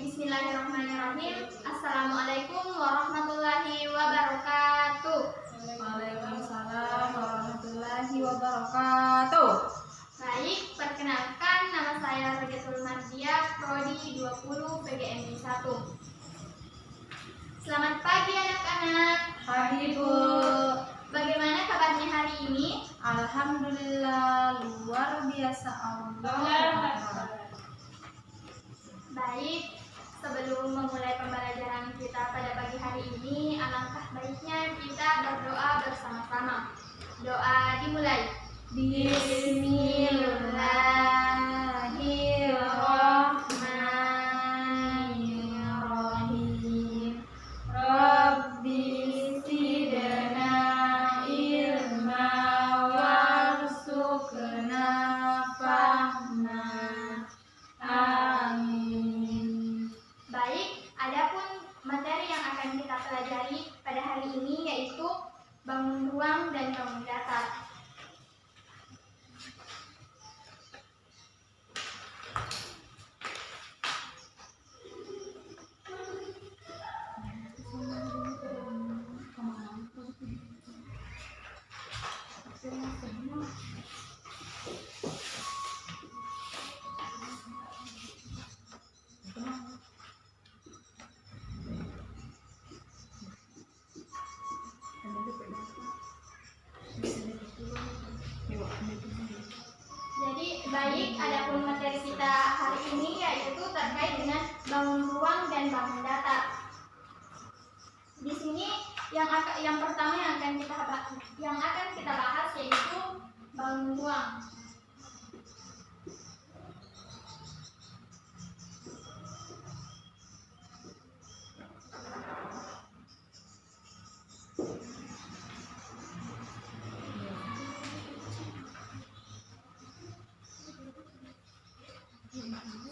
Bismillahirrahmanirrahim. Assalamualaikum warahmatullahi wabarakatuh. Waalaikumsalam warahmatullahi wabarakatuh. Baik, perkenalkan nama saya Rojatul Mardiah, Prodi 20 PGMI 1. Selamat pagi anak-anak. Pagi Bu. Bagaimana kabarnya hari ini? Alhamdulillah luar biasa Allah. Baik, sebelum memulai pembelajaran kita pada pagi hari ini, alangkah baiknya kita berdoa bersama-sama. Doa dimulai. Bismillahirrahmanirrahim. Rabbi zidna ilma warzuqna fahma. Amin. Baik, adapun materi yang akan kita pelajari pada hari ini yaitu bangun ruang dan bangun datar. Jadi baik, adapun materi kita hari ini yaitu terkait dengan bangun ruang dan bangun datar. Di sini yang pertama yang akan kita bahas yaitu bangun ruang.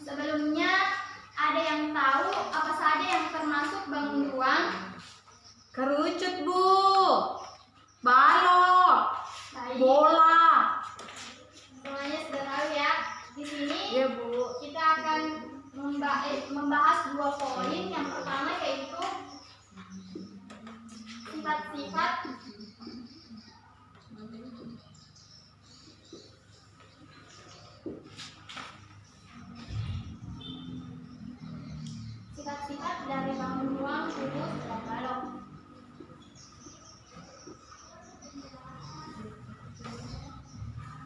Sebelumnya, ada yang tahu apa saja yang termasuk bangun ruang? Kerucut Bu. Balok. Baik, Bola. semuanya sudah tahu ya. Di sini Ya Bu. kita akan membahas dua poin. Yang pertama yaitu sifat-sifat dari bangun ruang, kubus, dan balok.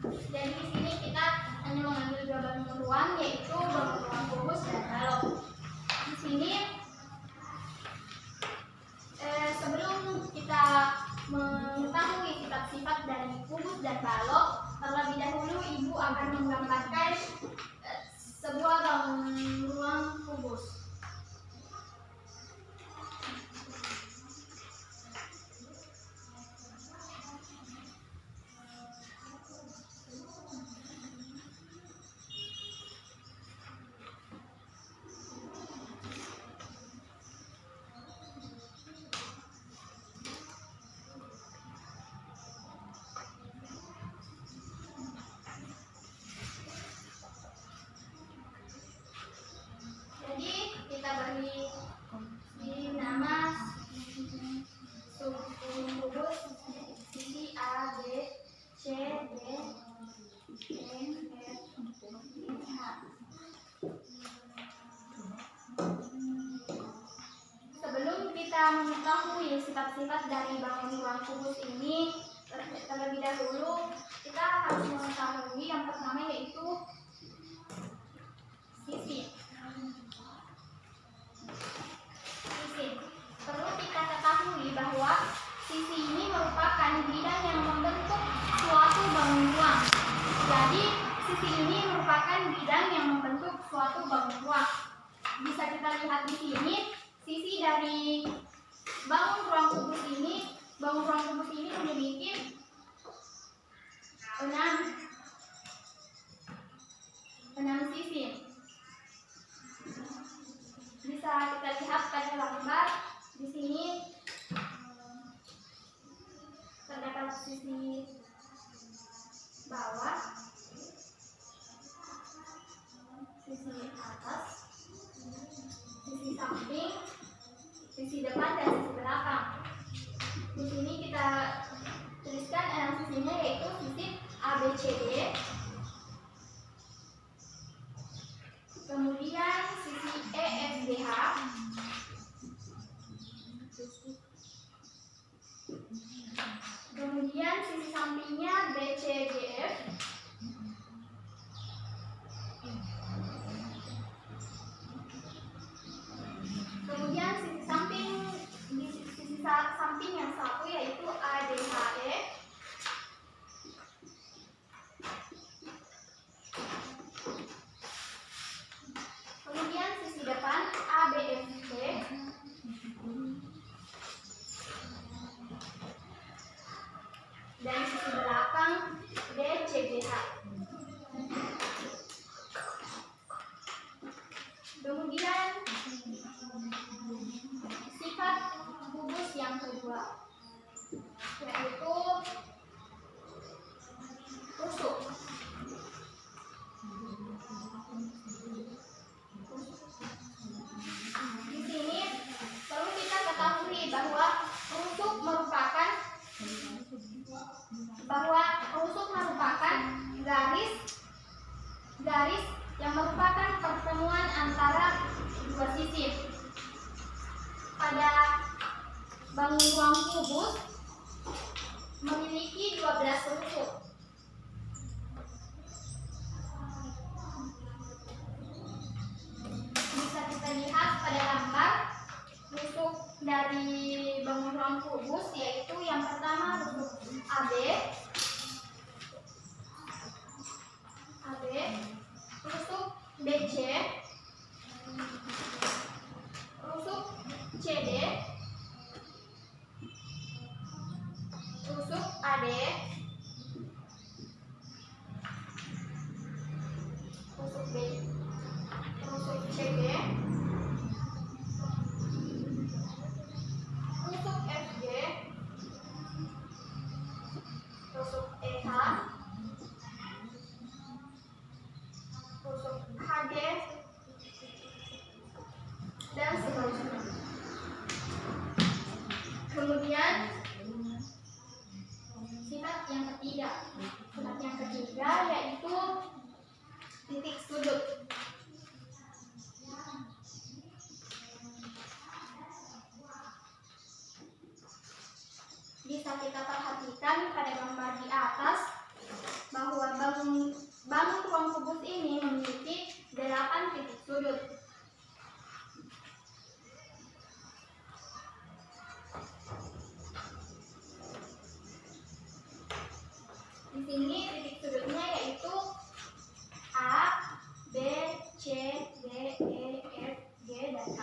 Jadi di sini kita hanya mengambil dua bangun ruang, yaitu bangun ruang kubus dan balok. Di sini sebelum kita mengetahui sifat-sifat dari kubus dan balok, terlebih dahulu Ibu akan menggambarkan sebuah bangun ruang kubus. Jadi kita beri di nama subkubus sisi A, B, C, D, E, F, G, H. Sebelum kita mengetahui sifat-sifat dari bangun ruang kubus ini, terlebih dahulu kita harus mengetahui yang pertama yaitu sisi. Perlu kita ketahui bahwa sisi ini merupakan bidang yang membentuk suatu bangun ruang. Jadi sisi ini merupakan bidang yang membentuk suatu bangun ruang. Bisa kita lihat di sini, sisi dari bangun ruang kubus ini memiliki 6 sisi. Bisa kita lihat pada gambar di sini terdapat sisi bawah, sisi atas, samping, sisi depan, dan sisi belakang. Di sini kita tuliskan 6 sisinya, yaitu sisi ABCD, kemudian sisi EFGH, kemudian sisi sampingnya BCDF, kemudian sisi samping yang satu yaitu ADHE, kemudian sisi depan ABFC, dan sisi belakang DCGH. Kemudian sifat kubus yang kedua yaitu rusuk. Di sini perlu kita ketahui bahwa rusuk merupakan garis yang merupakan pertemuan antara dua sisi. Pada bangun ruang kubus memiliki 12 rusuk. Bisa kita lihat pada gambar rusuk dari bangun ruang kubus, yaitu yang pertama rusuk AB, rusuk BC, rusuk CD, rusuk AD, rusuk B, rusuk CB, rusuk FG, rusuk EH, rusuk HG, dan seterusnya. Kemudian sifat yang ketiga yaitu titik sudut. Bisa kita perhatikan pada gambar di atas bahwa bangun ruang kubus ini memiliki 8 titik sudut. Di sini titik sudutnya yaitu A, B, C, D, E, F, G, dan H.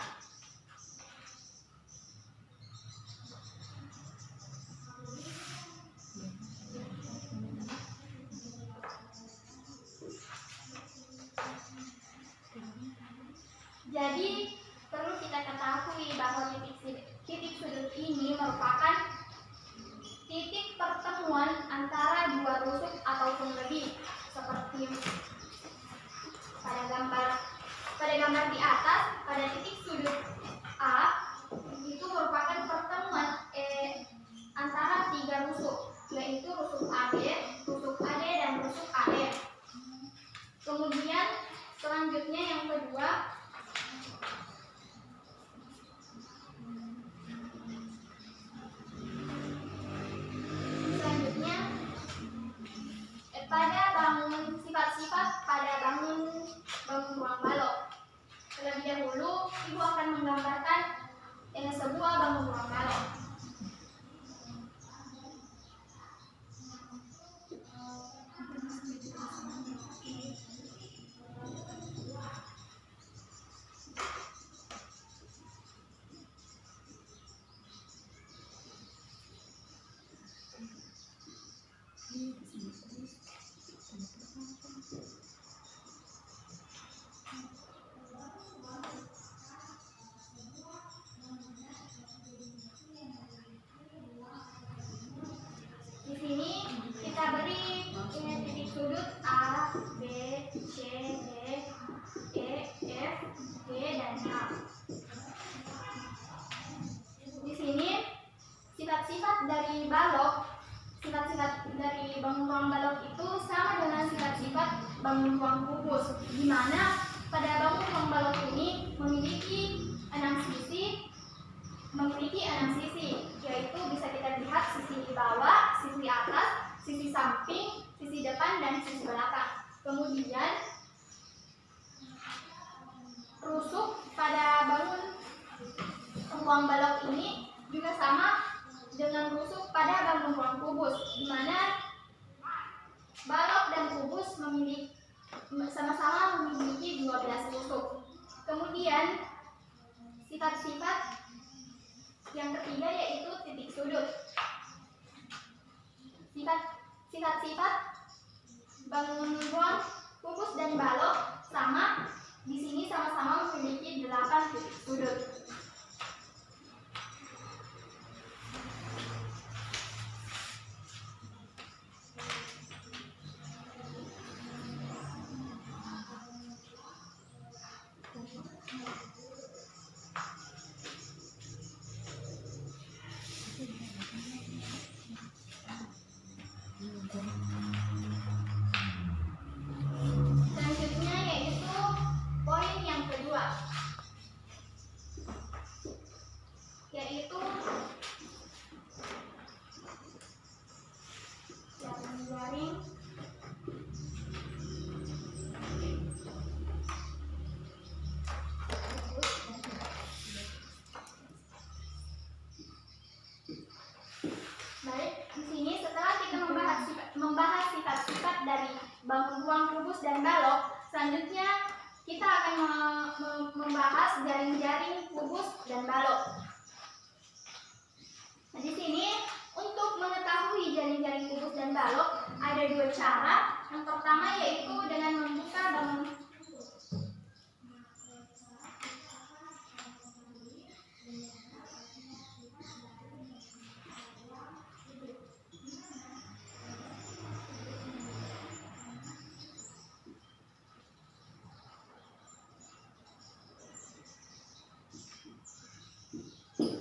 Jadi perlu kita ketahui bahwa titik sudut ini merupakan titik pertemuan antara dua rusuk ataupun lebih, seperti pada gambar di atas. Pada titik sudut A itu merupakan pertemuan antara 3 rusuk, yaitu rusuk AB, rusuk AD, dan rusuk AE. Kemudian selanjutnya yang kedua sifat-sifat pada bangun ruang balok. Terlebih dahulu, Ibu akan menggambarkan sebuah bangun ruang balok. ruang balok ini juga sama dengan rusuk pada bangun ruang kubus, di mana balok dan kubus sama-sama memiliki 12 rusuk. Kemudian sifat-sifat yang ketiga yaitu titik sudut. Sifat-sifat bangun ruang kubus dan balok sama, di sini sama-sama memiliki 8 titik sudut. Selanjutnya yaitu poin yang kedua, yaitu jaring-jaring baik. Di sini setelah kita membahas sifat-sifat dari bangun ruang kubus dan balok, selanjutnya kita akan membahas jaring-jaring kubus dan balok. Nah, di sini untuk mengetahui jaring-jaring kubus dan balok ada 2 cara. Yang pertama yaitu dengan membuka bangun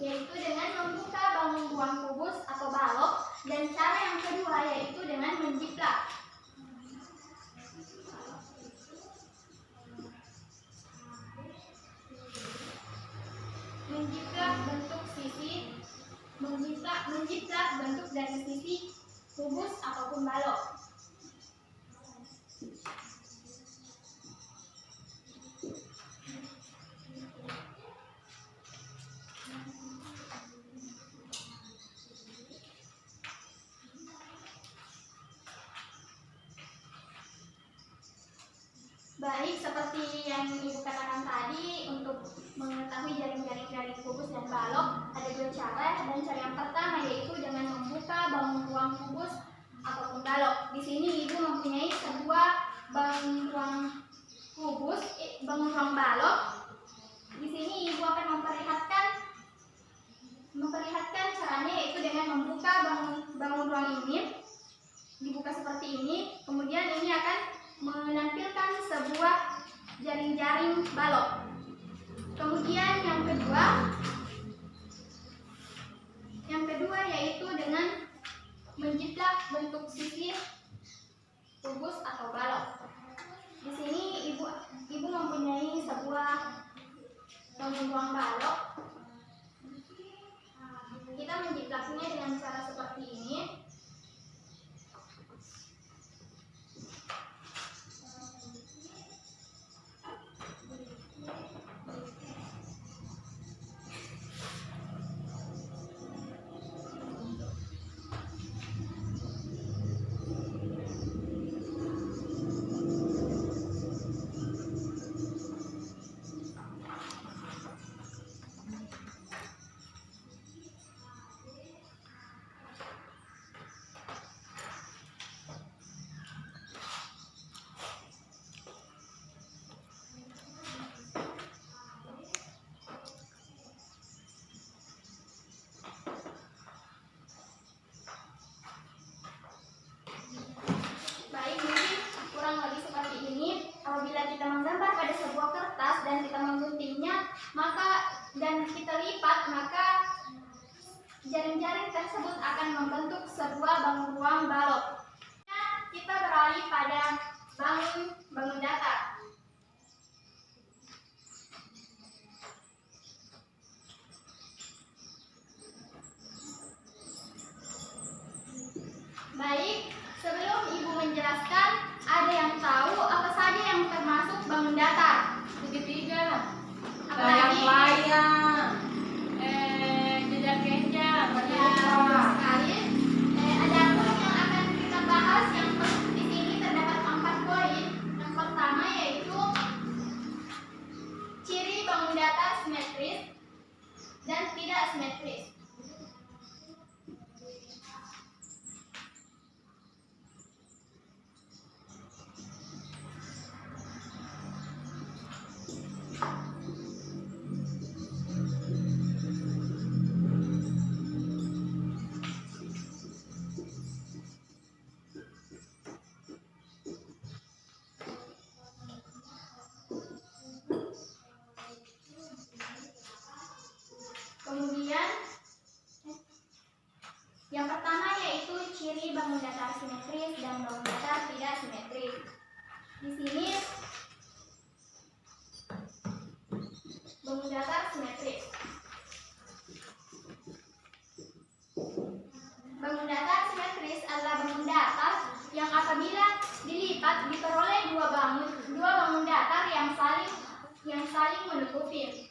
yaitu dengan membuka bangun ruang kubus atau balok, dan cara yang kedua yaitu dengan menjiplak. Menjiplak bentuk dari sisi kubus ataupun balok. Baik, seperti yang Ibu katakan tadi, untuk mengetahui jaring-jaring dari kubus dan balok ada 2 cara, dan cara yang pertama yaitu dengan membuka bangun ruang kubus ataupun balok. Di sini Ibu mempunyai sebuah bangun ruang kubus, bangun ruang balok. Di sini Ibu akan memperlihatkan caranya, yaitu dengan membuka bangun ruang ini, dibuka seperti ini, kemudian ini akan menampilkan sebuah jaring-jaring balok. Kemudian yang kedua yaitu dengan menjiplak bentuk sisi kubus atau balok. Di sini ibu mempunyai sebuah bangun ruang balok. Kita menjiplaknya dengan cara seperti ini. Apabila kita menggambar pada sebuah kertas dan kita mengguntingnya, dan kita lipat, maka jaring-jaring tersebut akan membentuk sebuah bangun ruang balok. Kita beralih pada bangun datar. Baik, sebelum Ibu menjelaskan, ada yang tahu apa saja yang termasuk bangun datar? Segitiga, Apalagi? layang-layang, simetris. Kemudian yang pertama yaitu ciri bangun datar simetris dan bangun datar tidak simetris. Di sini bangun datar simetris. Bangun datar simetris adalah bangun datar yang apabila dilipat diperoleh dua bangun datar yang saling menutupi.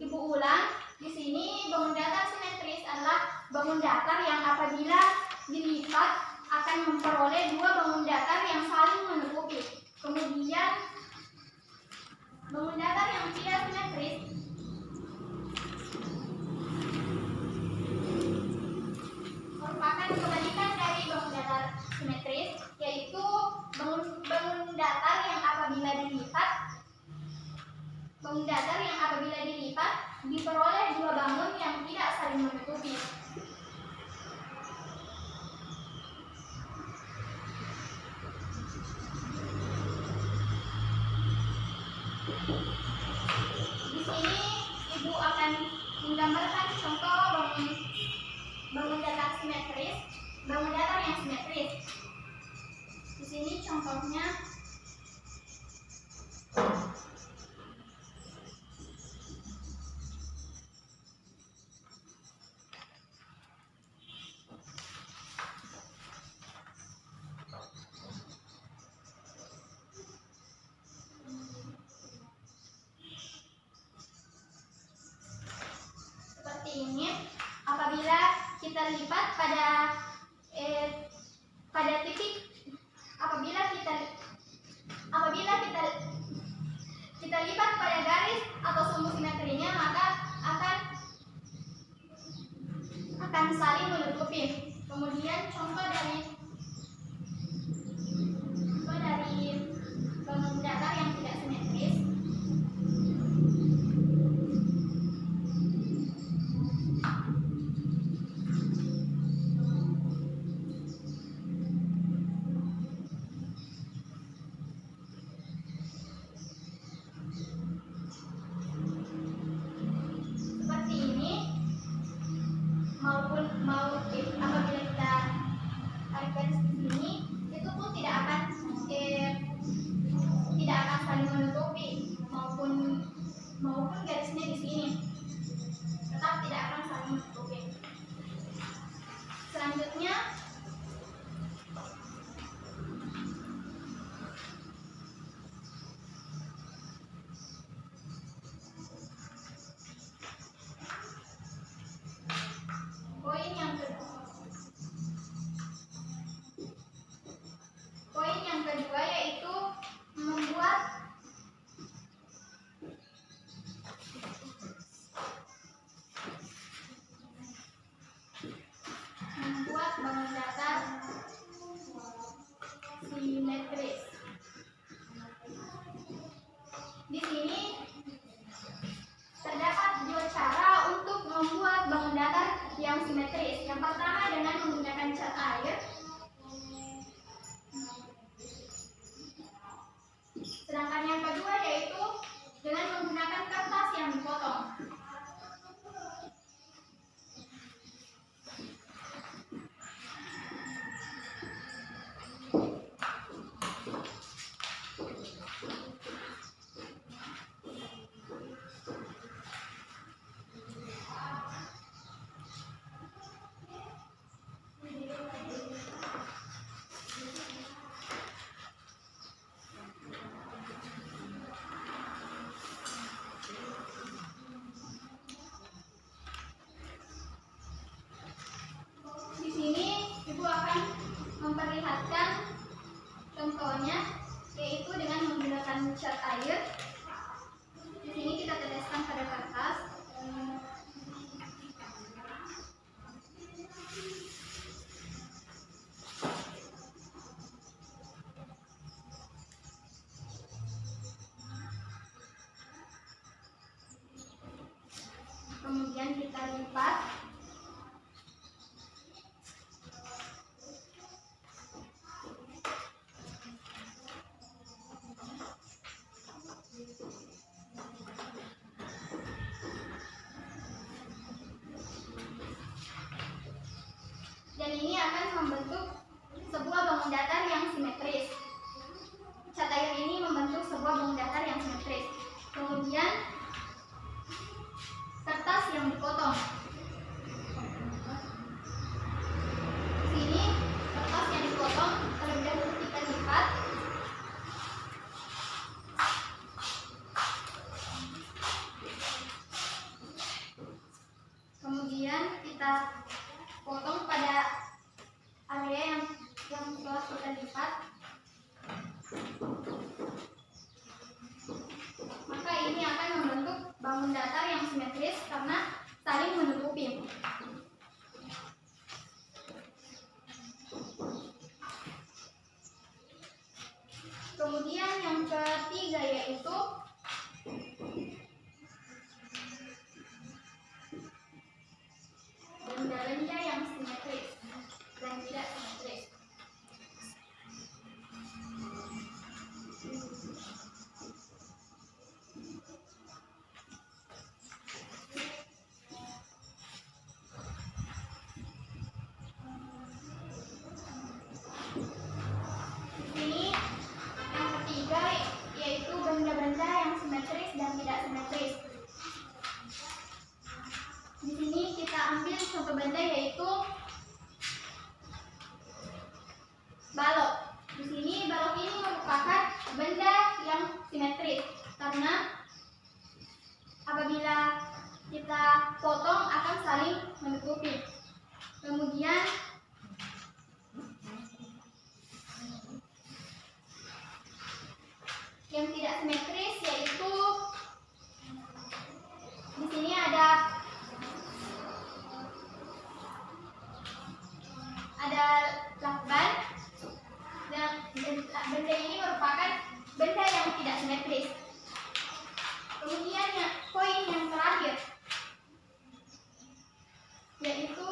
Ibu ulang, di sini bangun datar simetris adalah bangun datar yang apabila dilipat akan memperoleh dua bangun datar yang saling menutupi. Kemudian bangun datar yang tidak simetris merupakan kebalikan dari bangun datar simetris, yaitu bangun datar yang apabila dilipat diperoleh dua bangun yang tidak saling menutupi. Di sini Ibu akan menggambarkan contoh bangun datar simetris, bangun datar yang simetris. Di sini contohnya seperti ini. Apabila kita lipat pada titik, apabila kita lipat pada garis atau sumbu simetrinya, maka akan saling menutupi. Kemudian contoh dari bangun datar yang tidak simetris. Seperti ini, apabila kita tarik garis di sini, itu pun tidak akan saling menutupi, maupun garisnya di sini tetap tidak akan saling menutupi. Selanjutnya poin yang kedua yaitu membuat bangun datar simetris. Di sini terdapat dua cara untuk membuat bangun datar yang simetris. Yang pertama dengan menggunakan cat air. Sedangkan yang kedua yaitu dengan menggunakan kertas yang dipotong. cat air. Di sini kita teteskan pada kertas. Kemudian kita lipat. Dan ini akan membentuk sebuah bangun datar yang simetris. Cat air ini membentuk sebuah bangun datar yang simetris. Kemudian kertas yang dipotong. Di sini kertas yang dipotong terlebih dahulu kita lipat. Kemudian kita potong pada area yang telah kita lipat. Maka ini akan membentuk bangun datar yang simetris karena saling menutupi. Kemudian yang ketiga yaitu benda-benda yang simetris dan tidak simetris. Ini yang ketiga yaitu benda-benda yang simetris dan tidak simetris. Di sini kita ambil contoh benda yaitu balok. Di sini balok ini merupakan benda yang simetris karena apabila kita potong akan saling menutupi. Kemudian yang tidak simetris yaitu di sini ada lakban, dan benda ini merupakan benda yang tidak simetris. Kemudian poin yang terakhir yaitu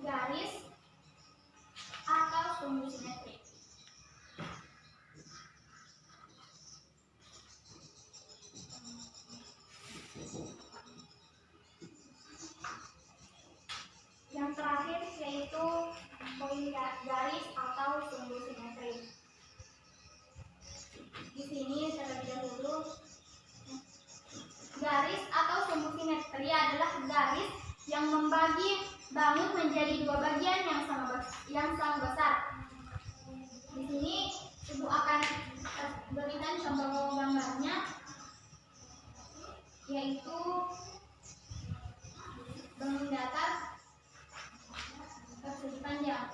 garis atau sumbu simetris. Yang terakhir yaitu poin garis atau sumbu simetris. Di sini terlebih dahulu garis atau sumbu simetri adalah garis yang membagi bangun menjadi dua bagian yang sama besar. Di sini Ibu akan berikan contoh gambarnya, yaitu bangun datar persegi panjang.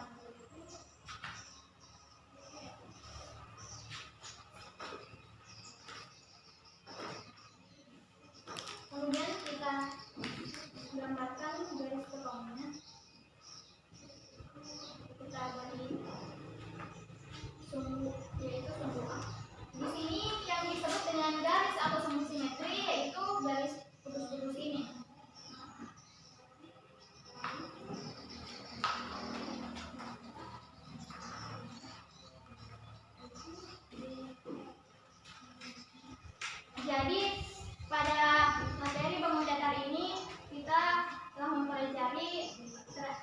Kemudian kita gambarkan garis potongnya. Kita beri sumbu, yaitu sumbu A. Di sini yang disebut dengan garis atau sumbu simetri yaitu garis putus-putus ini. Jadi pada materi bangun datar ini kita telah mempelajari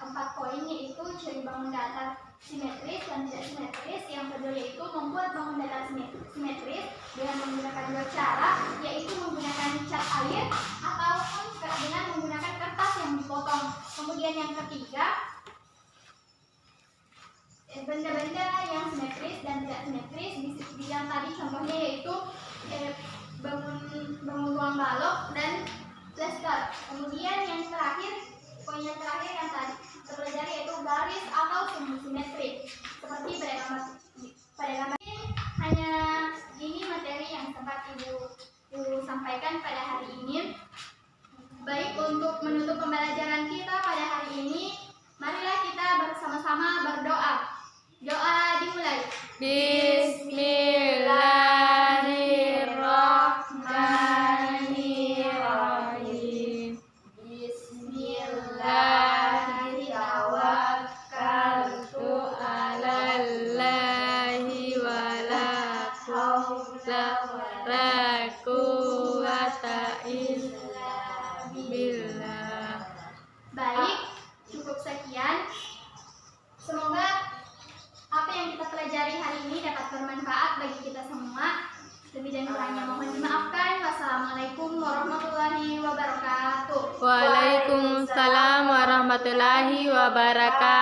4 poin, yaitu ciri bangun datar simetris dan tidak simetris. Yang kedua yaitu membuat bangun datar simetris dengan menggunakan 2 cara, yaitu menggunakan cat air ataupun dengan menggunakan kertas yang dipotong. Kemudian yang ketiga, benda-benda yang simetris dan tidak simetris. Di yang tadi contohnya yaitu bangun ruang balok dan plester. Kemudian yang terakhir, poin yang terakhir yang tadi terpelajari yaitu garis atau sumbu simetri seperti pada gambar menutup pembelajaran kita pada hari ini, marilah kita bersama-sama berdoa. Doa dimulai. Bismillahirrahmanirrahim. Bismillahirrahmanirrahim. Alallahi wala haula wala quwwata illa billah. Baik, cukup sekian. Semoga apa yang kita pelajari hari ini dapat bermanfaat bagi kita semua. Lebih dan kurangnya mohon dimaafkan. Wassalamualaikum warahmatullahi wabarakatuh. Waalaikumsalam warahmatullahi wabarakatuh.